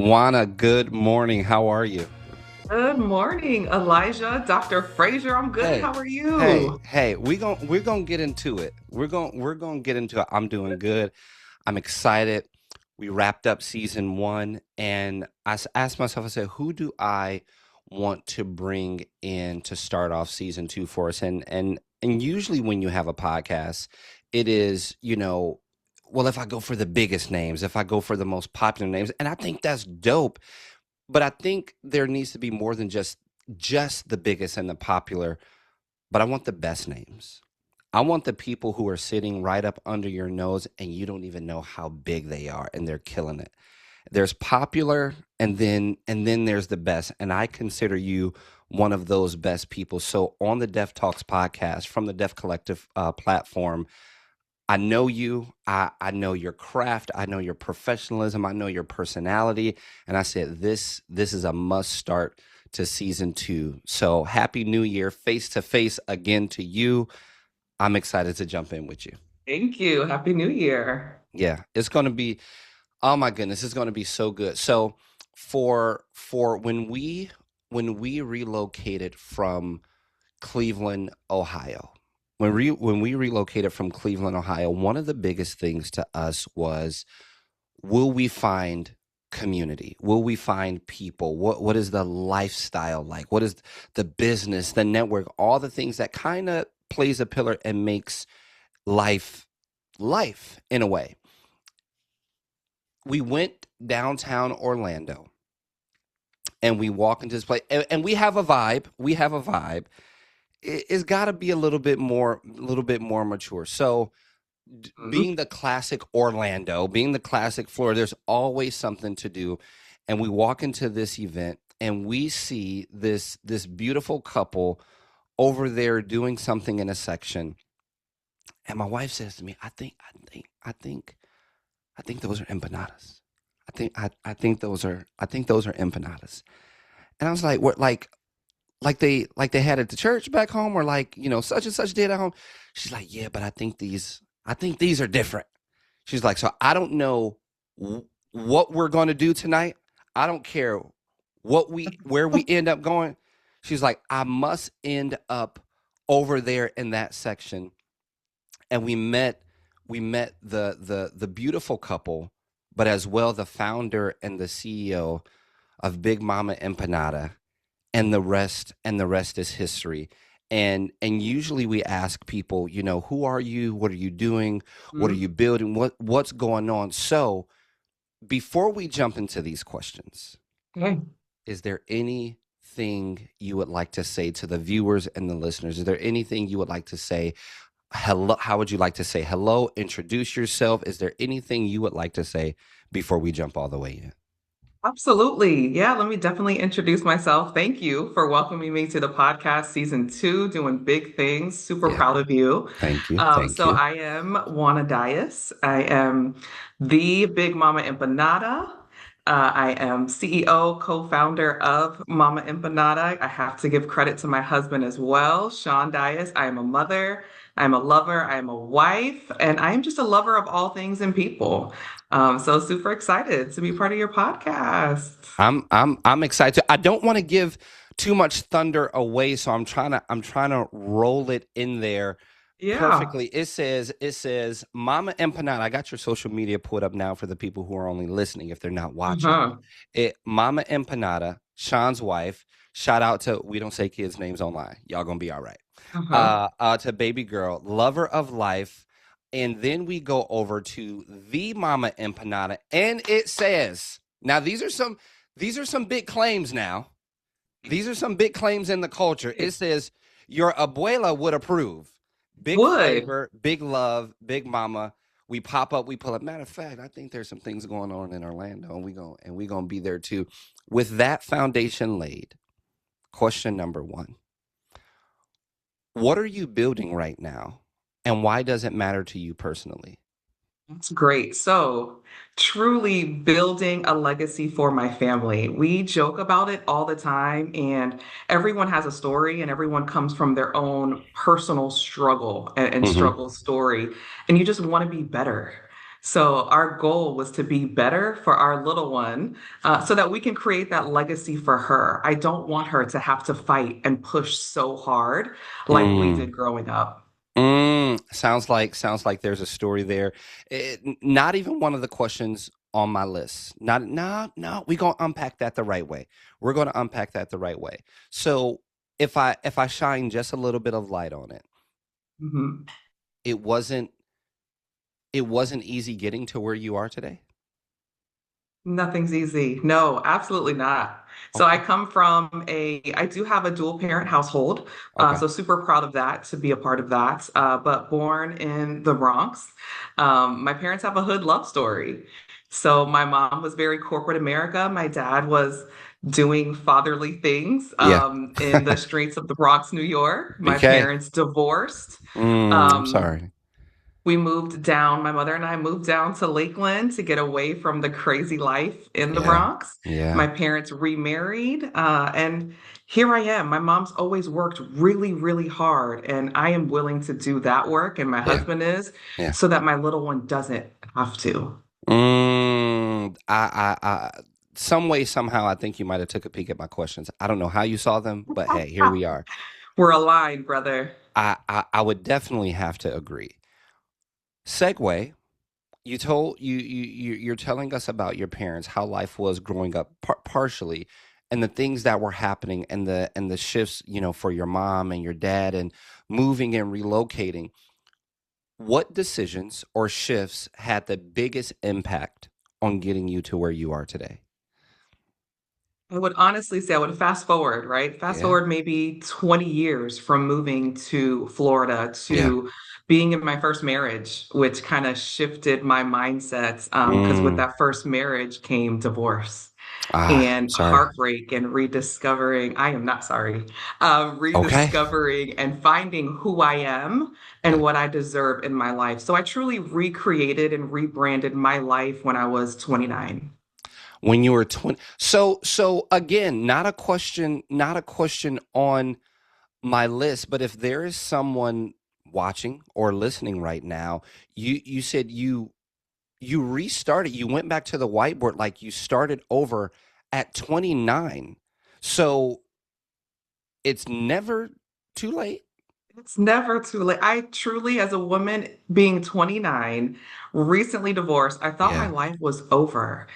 Juana, good morning. How are you? Good morning, Elijah, Dr. Frazier. I'm good. Hey, How are hey, you? hey. We're gonna get into it. We're gonna get into it. I'm doing good. I'm excited. We wrapped up season one, and asked myself, I said, who do I want to bring in to start off season two for us? And usually when you have a podcast, it is, well, if I go for the biggest names, if I go for the most popular names, and I think that's dope. But I think there needs to be more than just the biggest and the popular, but I want the best names. I want the people who are sitting right up under your nose and you don't even know how big they are and they're killing it. There's popular and then there's the best, and I consider you one of those best people. So on the Deaf Talks podcast from the Deaf Collective platform, I know you. I know your craft. I know your professionalism. I know your personality. And I said, this is a must start to season two. So happy new year, face to face again to you. I'm excited to jump in with you. Thank you. Happy New Year. Yeah, it's going to be, oh my goodness, it's going to be so good. So for when we relocated from Cleveland, Ohio. When we relocated from Cleveland, Ohio, one of the biggest things to us was, will we find community? Will we find people? What is the lifestyle like? What is the business, the network, all the things that kind of plays a pillar and makes life life in a way. We went downtown Orlando and we walk into this place and we have a vibe. We have a vibe. It's got to be a little bit more mature. So Mhm. being the classic Orlando, being the classic Florida, there's always something to do. And we walk into this event and we see this beautiful couple over there doing something in a section. And my wife says to me, I think those are empanadas. I think those are empanadas. And I was like, what, like they had at the church back home, or like, such and such did at home. She's like, yeah, but I think these are different. She's like, so I don't know what we're going to do tonight. I don't care where we end up going. She's like, I must end up over there in that section. And we met the beautiful couple, but as well the founder and the CEO of Big Mama Empanada, and the rest is history. And usually we ask people, who are you, what are you doing, what are Mhm. you building, what's going on. So before we jump into these questions, Okay. is there anything you would like to say to the viewers and the listeners? Is there anything you would like to say? Hello, how would you like to say hello, introduce yourself? Is there anything you would like to say before we jump all the way in? Absolutely. Yeah, let me definitely introduce myself. Thank you for welcoming me to the podcast season two, doing big things. Super Yeah, proud of you. thank you, thank So you. I am Juana Dias. I am the Big Mama Empanada. I am CEO, co-founder of Mama Empanada. I have to give credit to my husband as well, Sean Dias. I am a mother. I'm a lover. I am a wife, and I am just a lover of all things and people. So super excited to be part of your podcast. I'm excited. I don't want to give too much thunder away, so I'm trying to roll it in there Yeah. perfectly. It says Mama Empanada. I got your social media put up now for the people who are only listening if they're not watching. Uh-huh. It Mama Empanada, Sean's wife. Shout out to, we don't say kids' names online. Y'all gonna be all right. Uh-huh. To baby girl, lover of life, and then we go over to the Mama Empanada, and it says, now these are some big claims now. These are some big claims in the culture. It says, your abuela would approve. Big Would. flavor, big love, big mama. We pop up, we pull up. Matter of fact, I think there's some things going on in Orlando, and we gonna be there too. With that foundation laid, question number one: what are you building right now, and why does it matter to you personally? That's great. So, truly building a legacy for my family. We joke about it all the time, and everyone has a story, and everyone comes from their own personal struggle and Hmm. struggle story. And you just want to be better. So our goal was to be better for our little one, so that we can create that legacy for her. I don't want her to have to fight and push so hard like we Mm. did growing up. Sounds like there's a story there. Not even one of the questions on my list. Not no no. We're gonna unpack that the right way. We're gonna unpack that the right way. So if I shine just a little bit of light on it, Mhm. it wasn't it wasn't easy getting to where you are today. Nothing's easy. No, absolutely not. So I Okay. come from I do have a dual parent household. Okay. So super proud of that, to be a part of that. But born in the Bronx, my parents have a hood love story. So my mom was very corporate America. My dad was doing fatherly things Yeah. in the streets of the Bronx, New York. My Okay. parents divorced. I'm Um, sorry. we moved down, my mother and I moved down to Lakeland to get away from the crazy life in the Yeah. Bronx. Yeah. My parents remarried, and here I am. My mom's always worked really, really hard, and I am willing to do that work, and my Yeah. husband is, Yeah. so that my little one doesn't have to. Some way, somehow, I think you might have took a peek at my questions. I don't know how you saw them, but hey, here we are. We're aligned, brother. I would definitely have to agree. Segue. You're telling us about your parents, how life was growing up, partially, and the things that were happening, and the shifts, for your mom and your dad, and moving and relocating. What decisions or shifts had the biggest impact on getting you to where you are today? I would honestly say I would fast forward, right? Fast Yeah. forward maybe 20 years from moving to Florida Yeah. to being in my first marriage, which kind of shifted my mindset. Because with Mm. that first marriage came divorce I'm and sorry. heartbreak and rediscovering. I am not sorry. Okay. Rediscovering and finding who I am Yeah. and what I deserve in my life. So I truly recreated and rebranded my life when I was 29. When you were 20. So again, not a question on my list, but if there is someone watching or listening right now, you said you restarted, you went back to the whiteboard, like you started over at 29. So it's never too late. It's never too late. I truly, as a woman being 29, recently divorced, I thought my Yeah. life was over.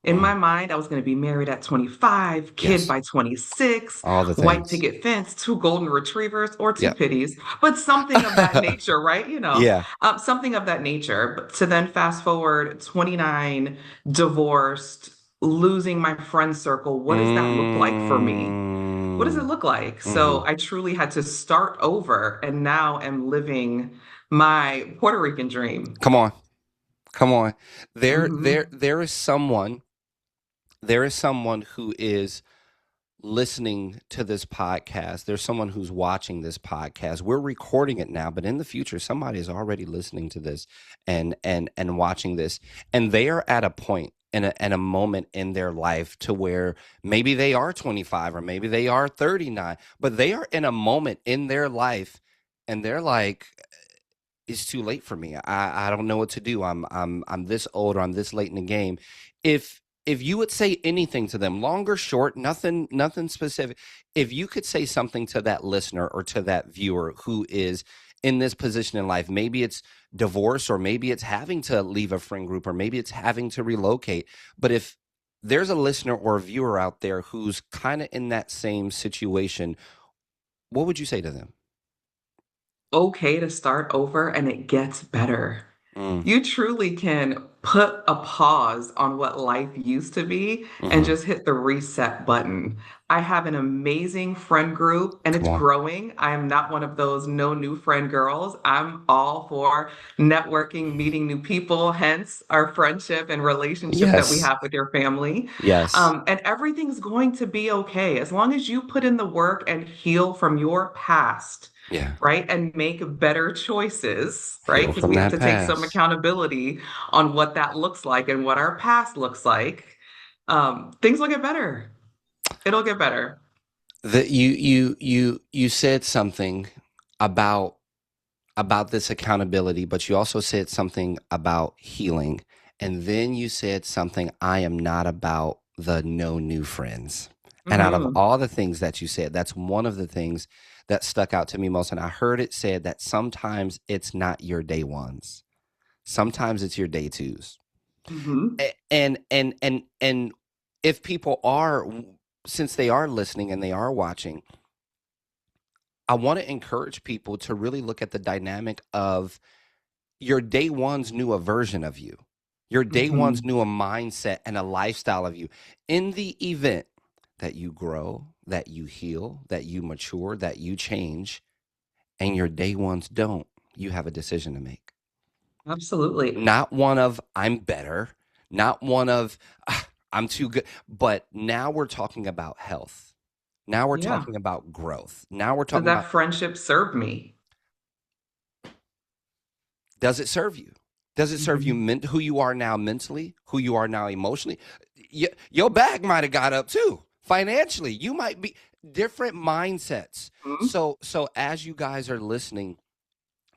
In my Mm. mind, I was going to be married at 25, kid Yes. by 26, All the white things. picket fence, two golden retrievers, or two Yeah. pitties, but something of that nature, right? Yeah. Something of that nature. But to then fast forward 29, divorced, losing my friend circle, what does that look like for me? What does it Mm. look like? Hmm. So I truly had to start over and now am living my Puerto Rican dream. Come on. Come on. There, there, Hmm. there is someone, there is someone who is listening to this podcast. There's someone who's watching this podcast. We're recording it now, but in the future, somebody is already listening to this and watching this, and they are at a point in a moment in their life to where maybe they are 25 or maybe they are 39, but they are in a moment in their life, and they're like, it's too late for me. I don't know what to do. I'm this old, or I'm this late in the game. If you would say anything to them, long or short, nothing specific. If you could say something to that listener or to that viewer who is in this position in life, maybe it's divorce, or maybe it's having to leave a friend group, or maybe it's having to relocate. But if there's a listener or a viewer out there who's kind of in that same situation, what would you say to them? Okay to start over and it gets better. Mm, You truly can put a pause on what life used to be and hmm. just hit the reset button. I have an amazing friend group and Come it's on. growing. I am not one of those no new friend girls. I'm all for networking, meeting new people, hence our friendship and relationship that we Yes. have with your family. Yes. And everything's going to be okay as long as you put in the work and heal from your past, Yeah. right? And make better choices, right? Heal Because from we have that to take some past. accountability on what that looks like and what our past looks like. Things will get better. It'll get better. That you said something about about this accountability, but you also said something about healing. And then you said something, I am not about the no new friends. And out of Hmm. all the things that you said, that's one of the things that stuck out to me most. And I heard it said that sometimes it's not your day ones, sometimes it's your day twos. Hmm. And if people are, since they are listening and they are watching, I want to encourage people to really look at the dynamic of your day ones knew a version of you. Your day ones Hmm. knew a mindset and a lifestyle of you. In the event that you grow, that you heal, that you mature, that you change, and your day ones don't, you have a decision to make. Absolutely. Not one of, I'm better, not one of, I'm too good, but now we're talking about health. Now we're Yeah. talking about growth. Now we're Does talking that about, friendship serve me? does it serve you? Does it serve you Hmm. who you are now mentally, who you are now emotionally? Your bag might have got up too. Financially, you might be different mindsets. So as you guys are listening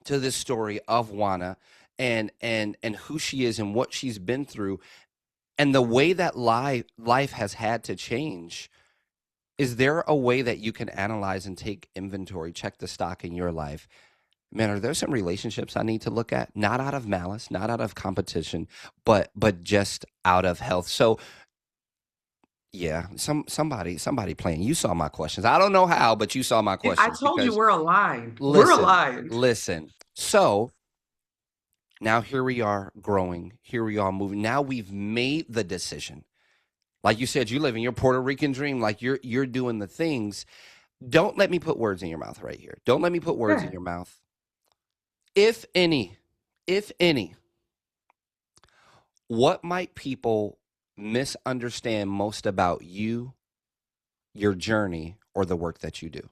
to this story of Juana and who she is and what she's been through and the way that life has had to change, is there a way that you can analyze and take inventory, check the stock in your life? Man, are there some relationships I need to look at? Not out of malice, not out of competition, but just out of health. So yeah, somebody playing. You saw my questions. I don't know how, but you saw my I questions told you because we're aligned. We're listen, aligned. listen. So now here we are growing. Here we are moving. Now we've made the decision. Like you said, you live in your Puerto Rican dream. Like you're doing the things. Don't let me put words in your mouth right here. Don't let me put words in Okay. your mouth. If any, if any, what might people misunderstand most about you, your journey, or the work that you do?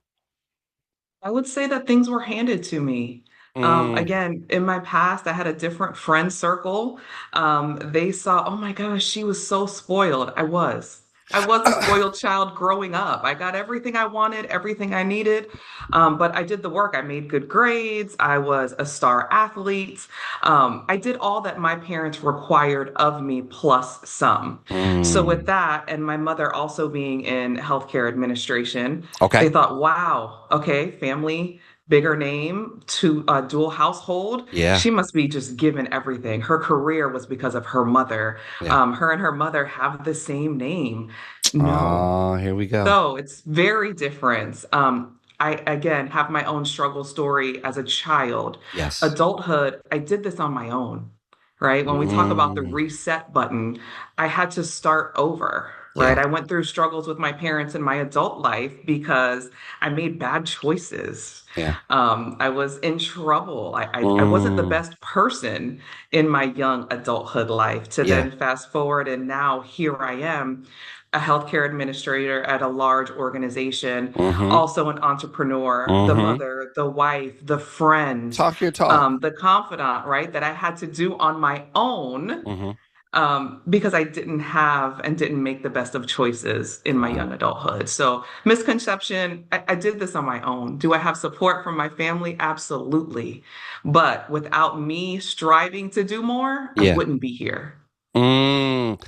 I would say that things were handed to me. Mm. Again, in my past, I had a different friend circle. They saw, oh my gosh, she was so spoiled. I was. I was a spoiled child growing up. I got everything I wanted, everything I needed, but I did the work. I made good grades. I was a star athlete. I did all that my parents required of me, plus some. So, with Mm. that, and my mother also being in healthcare administration, they Okay. thought, wow, okay, family, bigger name, to a dual household. Yeah. She must be just given everything. Her career was because of her mother. Yeah. Her and her mother have the same name. No. Oh, here we go. So it's very different. I again have my own struggle story as a child. Yes. Adulthood, I did this on my own, right? When we talk about the Mm. reset button, I had to start over, right? Yeah. I went through struggles with my parents in my adult life because I made bad choices. Yeah. I was in trouble. I wasn't the Mm. best person in my young adulthood life to Yeah. then fast forward and now here I am, a healthcare administrator at a large organization, Mm-hmm. also an entrepreneur, the Mm-hmm. mother, the wife, the friend, Talk your talk. the confidant, right? That I had to do on my own Mm-hmm. because I didn't have and didn't make the best of choices in my young Mm. adulthood. So, misconception, I did this on my own. Do I have support from my family? Absolutely. But without me striving to do more, I Yeah. wouldn't be here. Mm.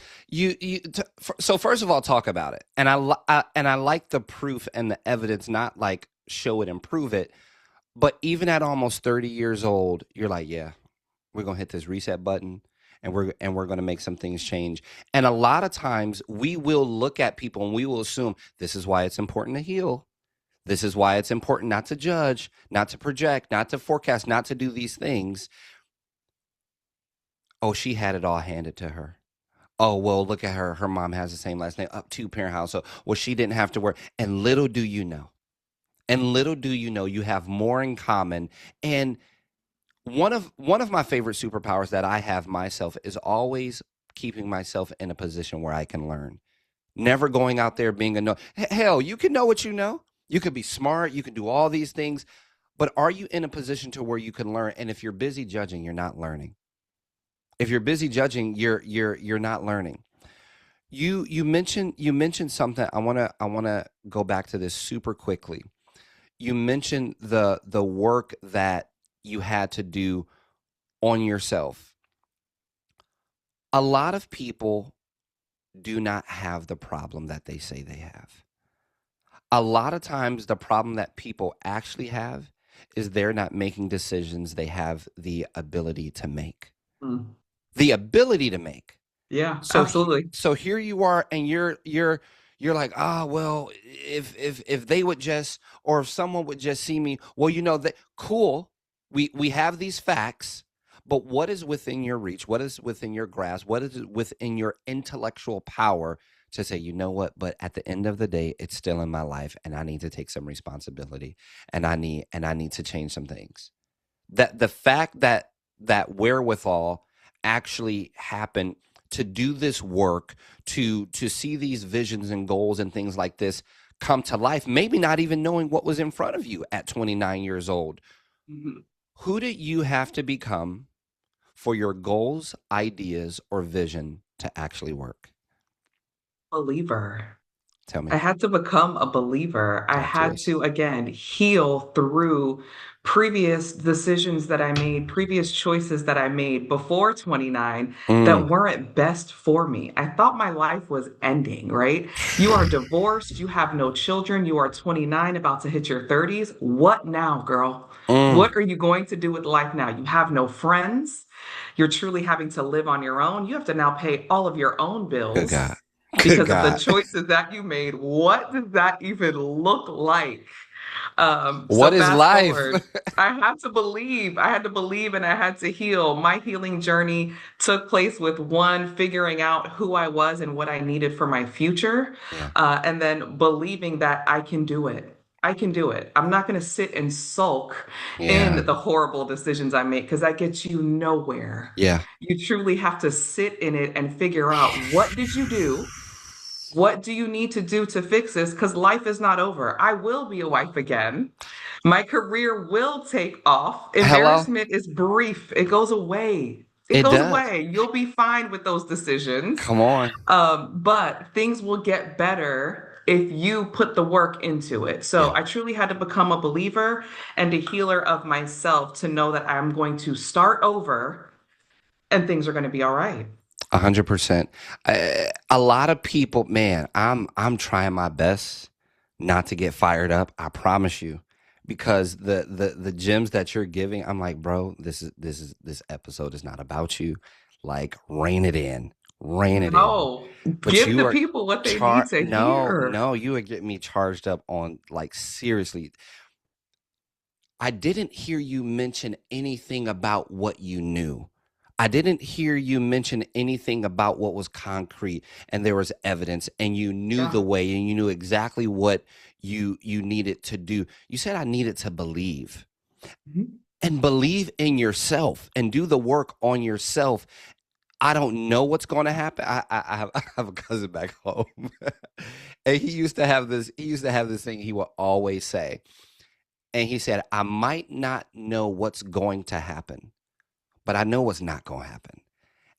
So first of all, talk about it, and I like the proof and the evidence, not like show it and prove it, but even at almost 30 years old, you're like, yeah, we're gonna hit this reset button, and we're gonna make some things change. And a lot of times, we will look at people and we will assume this is why it's important to heal. This is why it's important not to judge, not to project, not to forecast, not to do these things. Oh, she had it all handed to her. Oh, well, look at her. Her mom has the same last name, up two parent household. Well, she didn't have to work. And little do you know, you have more in common. And one of my favorite superpowers that I have myself is always keeping myself in a position where I can learn. Never going out there being a no. Hell, you can know what you know. You can be smart. You can do all these things. But are you in a position to where you can learn? And if you're busy judging, you're not learning. If you're busy judging, you're not learning. You mentioned something. I wanna go back to this super quickly. You mentioned the work that you had to do on yourself. A lot of people do not have the problem that they say they have. A lot of times, the problem that people actually have is they're not making decisions they have the ability to make. Mm. The ability to make. Yeah, So absolutely. so here you are, and you're like, ah, well, if they would just, or if someone would just see me, well, that cool. We have these facts, but what is within your reach? What is within your grasp? What is within your intellectual power to say, you know what? But at the end of the day, it's still in my life, and I need to take some responsibility, and I need to change some things. That the fact that that wherewithal actually happened to do this work, to see these visions and goals and things like this come to life, maybe not even knowing what was in front of you at 29 years old. Mhm. Who did you have to become for your goals, ideas, or vision to actually work? Believer. Tell I me. had to become a believer. I Talk to had us. to, again, heal through previous decisions that I made, previous choices that I made before 29 Mm. that weren't best for me. I thought my life was ending, right? You are divorced, you have no children, you are 29, about to hit your 30s. What now, girl? Mm. What are you going to do with life now? You have no friends. You're truly having to live on your own. You have to now pay all of your own Good God. bills Good because of the God. choices that you made. What does that even look like? So What is fast life? forward, I had to believe and I had to heal. My healing journey took place with one, figuring out who I was and what I needed for my future, Yeah. and then believing that I can do it. I can do it. I'm not going to sit and sulk Yeah. in the horrible decisions I make because that gets you nowhere. Yeah. You truly have to sit in it and figure out, what did you do? What do you need to do to fix this? Because life is not over. I will be a wife again. My career will take off. Hello? Embarrassment is brief, it goes away. It It goes does. away. You'll be fine with those decisions. Come on. But things will get better if you put the work into it. So Yeah. I truly had to become a believer and a healer of myself to know that I'm going to start over and things are going to be all right. 100%. A lot of people, man, I'm trying my best not to get fired up. I promise you, because the gems that you're giving, I'm like, bro, this episode is not about you. Like, rein it in. No, But give you the are people what they need to no, hear. no, you are getting me charged up on, like, seriously. I didn't hear you mention anything about what you knew. I didn't hear you mention anything about what was concrete and there was evidence and you knew Yeah. the way and you knew exactly what you needed to do. You said I needed to believe Mhm. and believe in yourself and do the work on yourself. I don't know what's going to happen. I have a cousin back home, and he used to have this thing he would always say, and he said, I might not know what's going to happen, but I know what's not going to happen.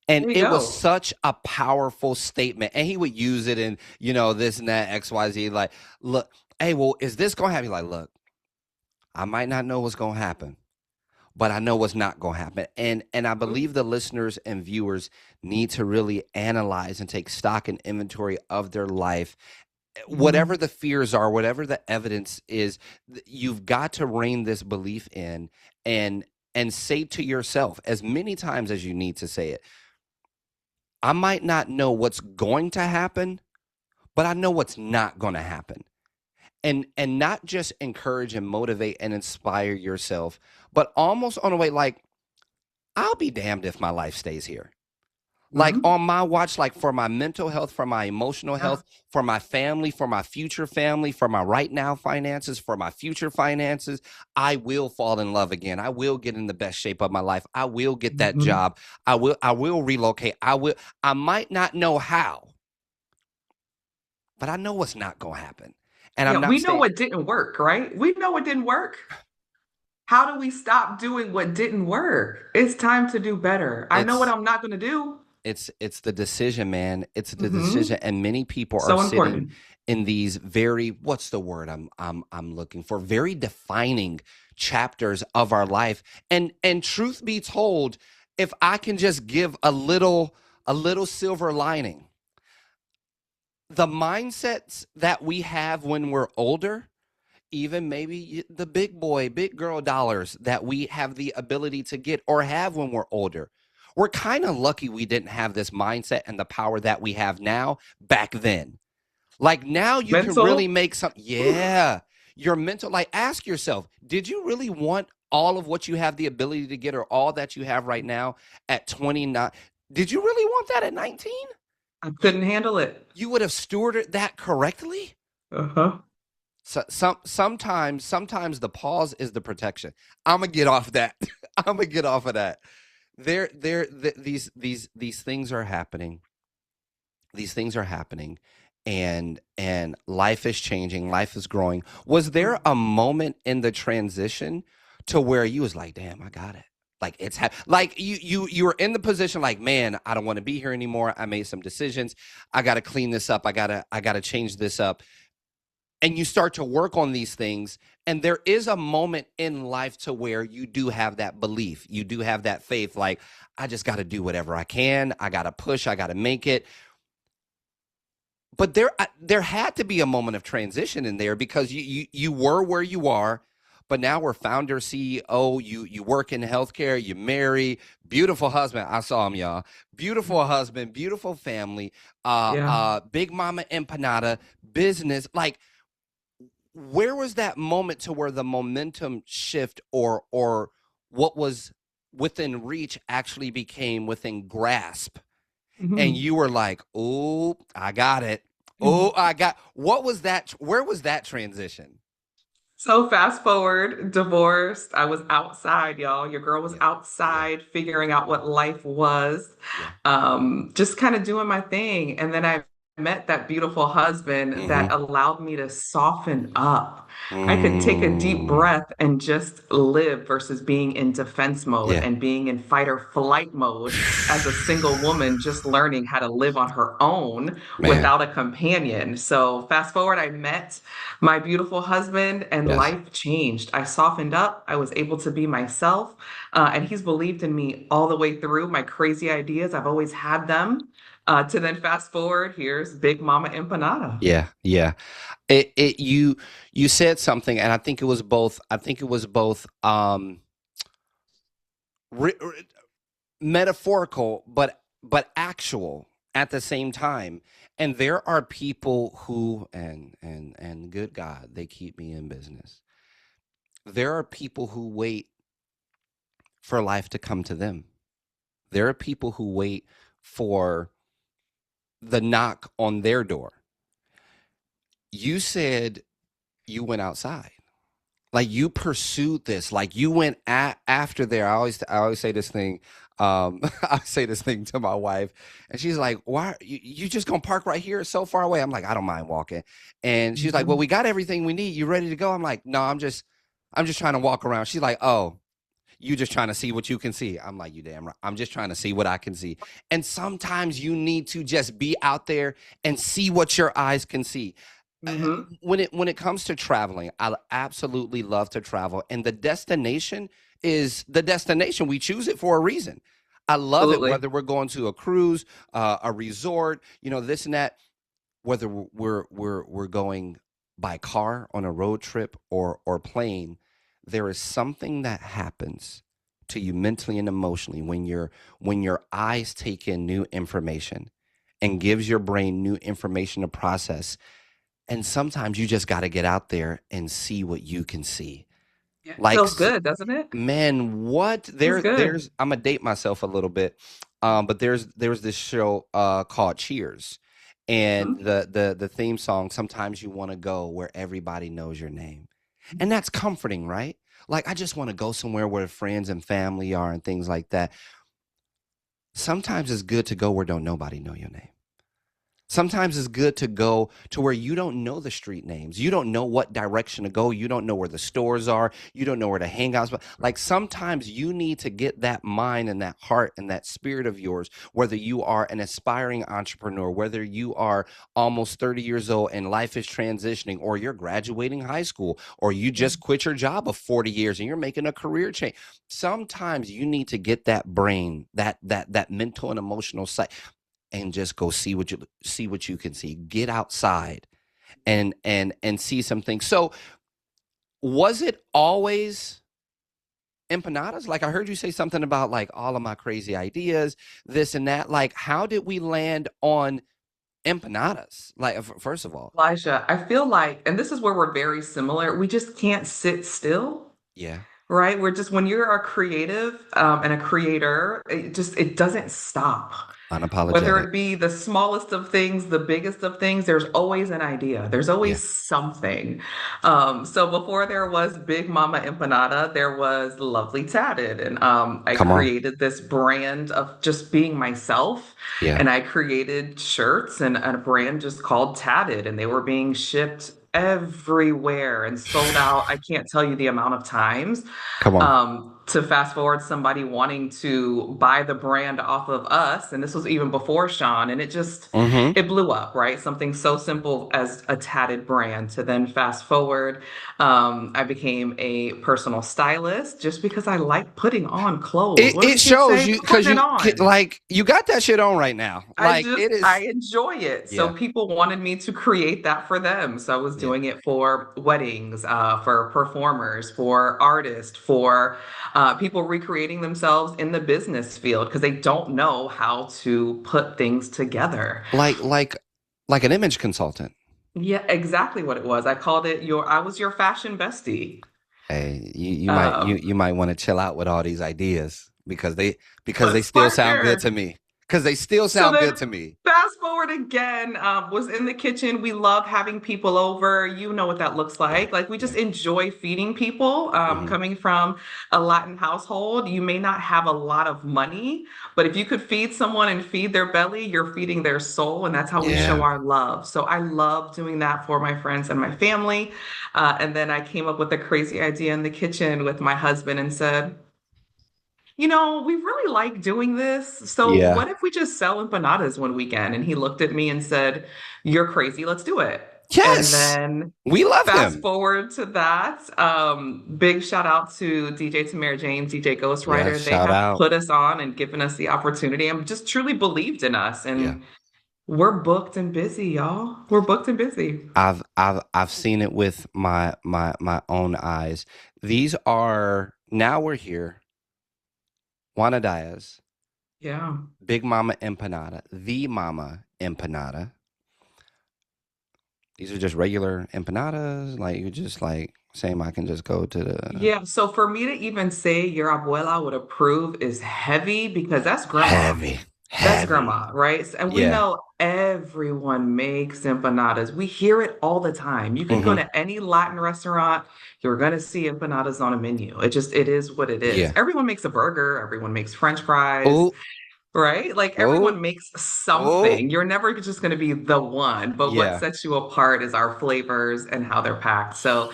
And There you it was go. such a powerful statement. And he would use it in, this and that, XYZ. Like, look, hey, well, is this going to happen? He's like, look, I might not know what's going to happen, but I know what's not going to happen. And I Mhm. believe the listeners and viewers need to really analyze and take stock and inventory of their life. Whatever Mhm. the fears are, whatever the evidence is, you've got to rein this belief in and say to yourself as many times as you need to say it. I might not know what's going to happen, but I know what's not going to happen. And not just encourage and motivate and inspire yourself, but almost on a way like, I'll be damned if my life stays here. Like, Mhm. on my watch, like, for my mental health, for my emotional Yeah. health, for my family, for my future family, for my right now finances, for my future finances, I will fall in love again. I will get in the best shape of my life. I will get that Mhm. job. I will relocate. I might not know how, but I know what's not going to happen. And Yeah, I'm not we know saying what didn't work, right? We know what didn't work. How do we stop doing what didn't work? It's time to do better. I know what it's I'm not going to do. it's the decision, man. It's the decision, Hmm. and many people are So sitting important. in these very, what's the word I'm looking for? Very defining chapters of our life. And truth be told, if I can just give a little silver lining, the mindsets that we have when we're older, even maybe the big boy, big girl dollars that we have the ability to get or have when we're older. We're kind of lucky we didn't have this mindset and the power that we have now back then. Like now you can really Mental. make some, yeah, your mental, like ask yourself, did you really want all of what you have the ability to get or all that you have right now at 29? Did you really want that at 19? I You, couldn't handle it. you would have stewarded that correctly? Uh-huh. So sometimes the pause is the protection. I'm gonna get off that. I'm gonna get off of that. These things are happening. These things are happening, and life is changing. Life is growing. Was there a moment in the transition to where you was like, "Damn, I got it." Like like you were in the position like, "Man, I don't want to be here anymore. I made some decisions. I got to clean this up. I got to change this up." And you start to work on these things, and there is a moment in life to where you do have that belief, you do have that faith, like I just got to do whatever I can, I got to push, I got to make it. But there had to be a moment of transition in there because you were where you are, but now we're founder CEO. You work in healthcare, you marry, beautiful husband, I saw him, y'all, beautiful husband, beautiful family, Yeah. big mama empanada business. Like, where was that moment to where the momentum shift, or what was within reach actually became within grasp, and Mhm. you were like, "Oh, I got it. Oh, I got." What was that? Where was that transition? So fast forward, divorced. I was outside, y'all. Your girl was Yeah, yeah, outside figuring out what life was, yeah. just kind of doing my thing. And then I met that beautiful husband that Mm-hmm. allowed me to soften up. I could take a deep Mm, breath and just live versus being in defense mode yeah. and being in fight or flight mode as a single woman, just learning how to live on her own Man, without a companion. So fast forward, I met my beautiful husband, and yes. life changed. I softened up. I was able to be myself. And he's believed in me all the way through my crazy ideas. I've always had them. To then fast forward, here's Big Mama Empanada. Yeah, yeah. You said something, and I think it was both re- re- metaphorical but actual at the same time. And there are people who, and good God, they keep me in business. There are people who wait for life to come to them. There are people who wait for the knock on their door. You said you went outside. Like you pursued this, like you went after there. I always say this thing. I say this thing to my wife, and she's like, "Why you just gonna park right here? It's so far away." I'm like, "I don't mind walking," and she's like, "Well, Mhm. we got everything we need. You ready to go?" I'm like, "No, I'm just trying to walk around." She's like, "Oh, you just trying to see what you can see." I'm like, "You damn right. I'm just trying to see what I can see." And sometimes you need to just be out there and see what your eyes can see. Uh, Mhm. when it comes to traveling, I absolutely love to travel, and the destination is the destination. We choose it for a reason. I love it Absolutely. whether we're going to a cruise, a resort, this and that. Whether we're going by car on a road trip or plane, there is something that happens to you mentally and emotionally when your eyes take in new information and gives your brain new information to process, and sometimes you just got to get out there and see what you can see. Yeah, it Like, feels good, doesn't it? man, what Feels good. there's I'm gonna date myself a little bit. But there was this show called Cheers. And Mhm. the theme song, sometimes you want to go where everybody knows your name. And that's comforting, right? Like I just want to go somewhere where friends and family are and things like that. Sometimes it's good to go where don't nobody know your name. Sometimes it's good to go to where you don't know the street names. You don't know what direction to go. You don't know where the stores are. You don't know where to hang out. But like sometimes you need to get that mind and that heart and that spirit of yours, whether you are an aspiring entrepreneur, whether you are almost 30 years old and life is transitioning, or you're graduating high school, or you just quit your job of 40 years and you're making a career change. Sometimes you need to get that brain, that mental and emotional side, and just go see what you can see. Get outside and see some things. So was it always empanadas? Like I heard you say something about like all of my crazy ideas, this and that. Like how did we land on empanadas? Like first of all, Elijah, I feel like, and this is where we're very similar, we just can't sit still, yeah, right? We're just, when you're a creative and a creator, it doesn't stop. Whether unapologetic. it be the smallest of things, the biggest of things, there's always an idea. There's Yeah, always something. So before there was Big Mama Empanada, there was Lovely Tatted. And I come on. created this brand of just being myself. Yeah, And I created shirts and a brand just called Tatted. And they were being shipped everywhere and sold out. I can't tell you the amount of times. come on. To fast forward somebody wanting to buy the brand off of us, and this was even before Sean, and Mm-hmm. it blew up, right? Something so simple as a tatted brand. To then fast forward, I became a personal stylist just because I like putting on clothes. What do It the kids shows say? you You're because putting it you on. like you got that shit on right now. Like it I is. enjoy it. So Yeah, people wanted me to create that for them. So I was yeah. doing it for weddings, for performers, for artists, for people recreating themselves in the business field because they don't know how to put things together. Like like like an image consultant. Yeah, exactly what it was. I called it I was your fashion bestie. Hey, Um, you might want to chill out with all these ideas because they but still sound good Sparker, to me. Because they still so sound then good to me. fast forward again, was in the kitchen. We love having people over. You know what that looks Yeah, like. Like we yeah. just enjoy feeding people. Hmm. Coming from a Latin household, you may not have a lot of money, but if you could feed someone and feed their belly, you're feeding their soul, and that's how we show Yeah, our love. So I love doing that for my friends and my family. And then I came up with a crazy idea in the kitchen with my husband and said, we really like doing this. So yeah. what if we just sell empanadas one weekend? And he looked at me and said, You're crazy. Let's do it. And Yes, then we love fast him. forward to that. Big shout out to DJ Tamara James, DJ Yes, Ghostwriter. They shout have out. put us on and given us the opportunity and just truly believed in us. Yeah, And we're booked and busy, y'all. We're booked and busy. I've seen it with my own eyes. These are now we're here. Juana Dias, Yeah. Big Mama Empanada, the Mama Empanada. These are just regular empanadas. Like you just like same. I can just go to the Yeah. So for me to even say your abuela would approve is heavy because that's grandma. heavy, That's heavy. grandma, right? And we Yeah. know everyone makes empanadas. We hear it all the time. You can go Hmm. to any Latin restaurant, you're going to see empanadas on a menu. It is what it is. Yeah. Everyone makes a burger, everyone makes French fries, Oh, right? Like oh, everyone makes oh. something. You're never just going to be the one, but what Yeah. sets you apart is our flavors and how they're packed. So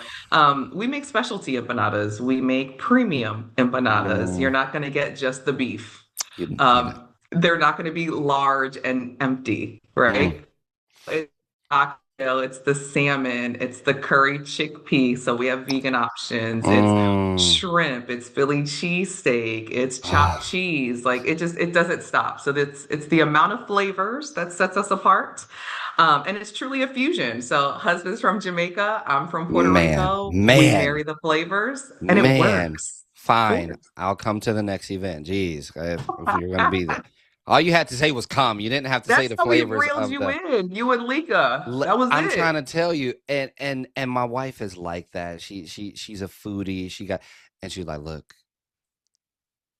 we make specialty empanadas. We make premium empanadas. You're Mm, not going to get just the beef. you know. They're not going to be large and empty, Mm, right? It's oxtail, it's the salmon, it's the curry chickpea. So we have vegan options. It's mm. shrimp, it's Philly cheesesteak, it's chopped Ah, cheese. Like it doesn't stop. So it's the amount of flavors that sets us apart. And it's truly a fusion. So husband's from Jamaica, I'm from Puerto man, Rico. We man, marry the flavors and it man. works. It Fine. works. I'll come to the next event. Jeez, if you're gonna be there. All you had to say was come. You didn't have to say That's the how we flavors reeled of you the in, you and Lika. That was I'm it. trying to tell you, and my wife is like that. She's a foodie. And she's like, look,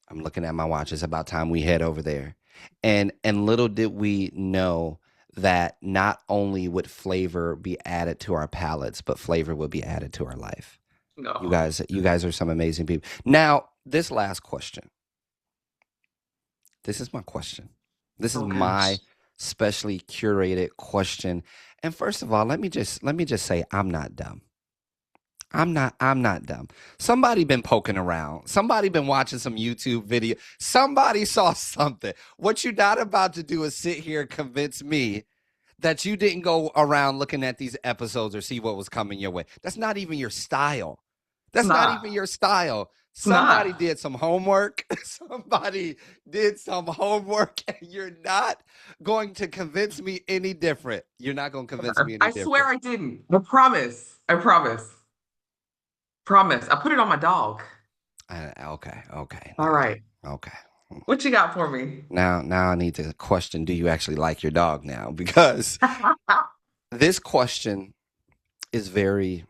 I'm looking at my watch. It's about time we head over there. And little did we know that not only would flavor be added to our palates, but flavor would be added to our life. No. You guys are some amazing people. Now, this last question. This is my question. This is Oh my gosh. specially curated question. And first of all, let me just say I'm not dumb. I'm not dumb. Somebody been poking around. Somebody been watching some YouTube video. Somebody saw something. What you're not about to do is sit here and convince me that you didn't go around looking at these episodes or see what was coming your way. That's not even your style. It's That's not not. even your style. It's not. Somebody did some homework. Somebody did some homework, and you're not going to convince me any different. You're not going to convince me any I swear different. I didn't. I promise. I promise. Promise. I put it on my dog. Okay, okay, All right. okay. What you got for me? Now I need to question: do you actually like your dog now? Because this question is very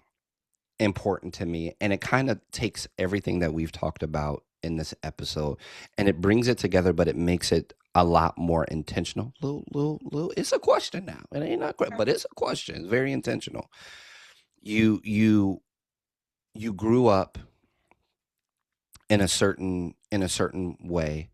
important to me, and it kind of takes everything that we've talked about in this episode and it brings it together, but it makes it a lot more intentional. Little, it's a question now. It ain't not, but it's a question. It's very intentional. You grew up in a certain way.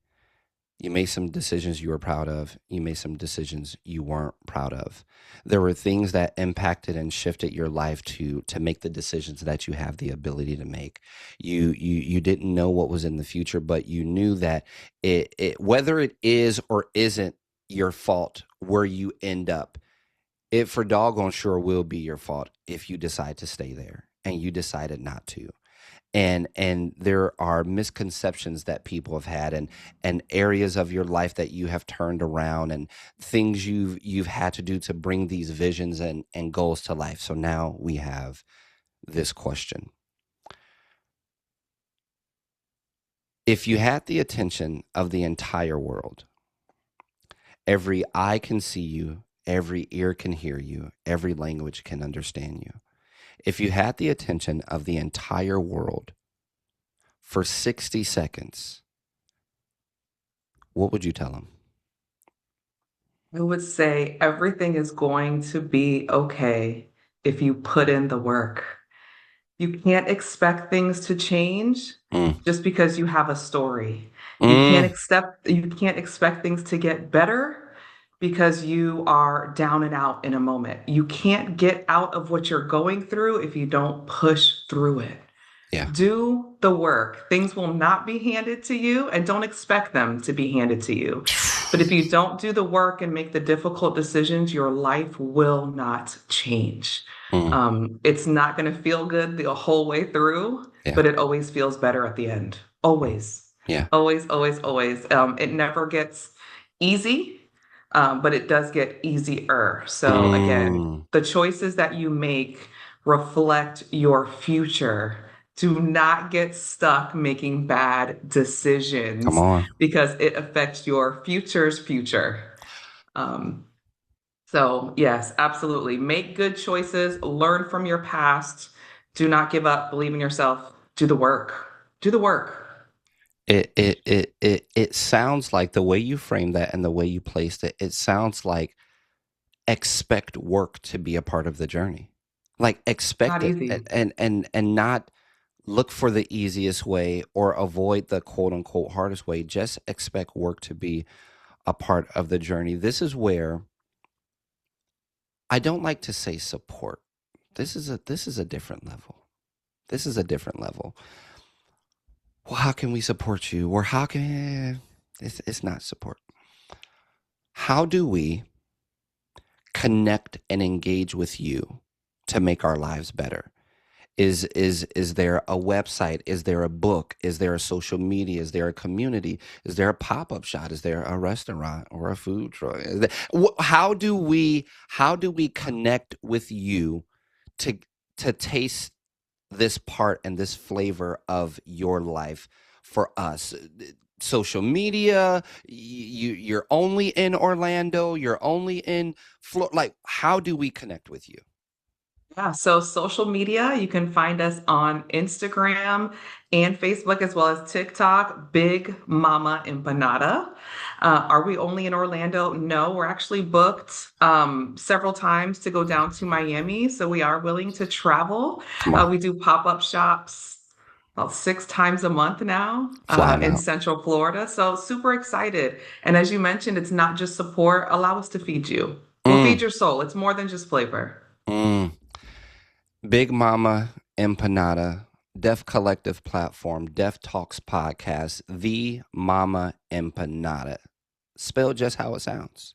You made some decisions you were proud of. You made some decisions you weren't proud of. There were things that impacted and shifted your life to make the decisions that you have the ability to make. You didn't know what was in the future, but you knew that it whether it is or isn't your fault where you end up, it for doggone sure will be your fault if you decide to stay there and you decided not to. And there are misconceptions that people have had, and areas of your life that you have turned around, and things you've had to do to bring these visions and goals to life. So now we have this question: if you had the attention of the entire world, every eye can see you, every ear can hear you, every language can understand you, if you had the attention of the entire world for 60 seconds, what would you tell them? I would say everything is going to be okay if you put in the work. You can't expect things to change Mm, just because you have a story. mm, You can't expect things to get better because you are down and out in a moment. You can't get out of what you're going through if you don't push through it. yeah. Do the work. Things will not be handed to you, and don't expect them to be handed to you. But if you don't do the work and make the difficult decisions, your life will not change. Mm, It's not going to feel good the whole way through, yeah. but it always feels better at the end. Always, Yeah. always, always, always. It never gets easy, but it does get easier. So again, Mm, the choices that you make reflect your future. Do not get stuck making bad come decisions on. because it affects your future's future. Um, so, yes, absolutely. Make good choices, learn from your past. Do not give up, believe in yourself, do the work. Do the work. It sounds like the way you frame that and the way you placed it, it sounds like expect work to be a part of the journey. Like expect Not it easy. and not look for the easiest way or avoid the quote unquote hardest way. Just expect work to be a part of the journey. This is where I don't like to say support. This is a different level. This is a different level. Well, how can we support you? Or how can it's not support. How do we connect and engage with you to make our lives better? Is there a website? Is there a book? Is there a social media? Is there a community? Is there a pop-up shop? Is there a restaurant or a food truck? How do we connect with you to to taste this part and this flavor of your life for us? Social media, you're only in Orlando, you're only in Florida. Like, how do we connect with you? Yeah, so social media, you can find us on Instagram and Facebook as well as TikTok, Big Mama Empanada. Are we only in Orlando? No, we're actually booked several times to go down to Miami, so we are willing to travel. Come on. We do pop-up shops about 6 times a month now Flying in out. Central Florida. So super excited. And as you mentioned, it's not just support. Allow us to feed you. We'll feed Mm, your soul. It's more than just flavor. mm. Big Mama Empanada, Deaf Collective Platform, Deaf Talks Podcast, The Mama Empanada. Spelled just how it sounds.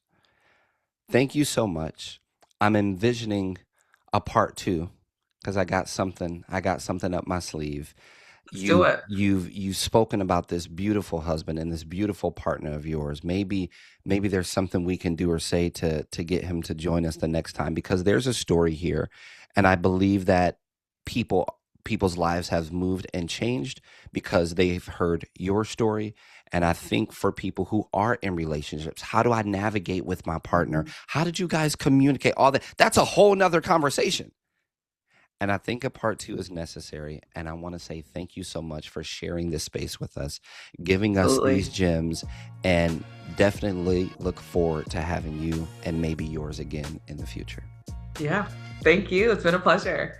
Thank you so much. I'm envisioning a part two because I got something up my sleeve. Let's do it. You've spoken about this beautiful husband and this beautiful partner of yours. Maybe there's something we can do or say to get him to join us the next time, because there's a story here, and I believe that people's lives have moved and changed because they've heard your story. And I think for people who are in relationships, how do I navigate with my partner? How did you guys communicate? All that. That's a whole nother conversation. And I think a part two is necessary. And I want to say thank you so much for sharing this space with us, giving us these Absolutely. gems, and definitely look forward to having you and maybe yours again in the future. Yeah. Thank you. It's been a pleasure.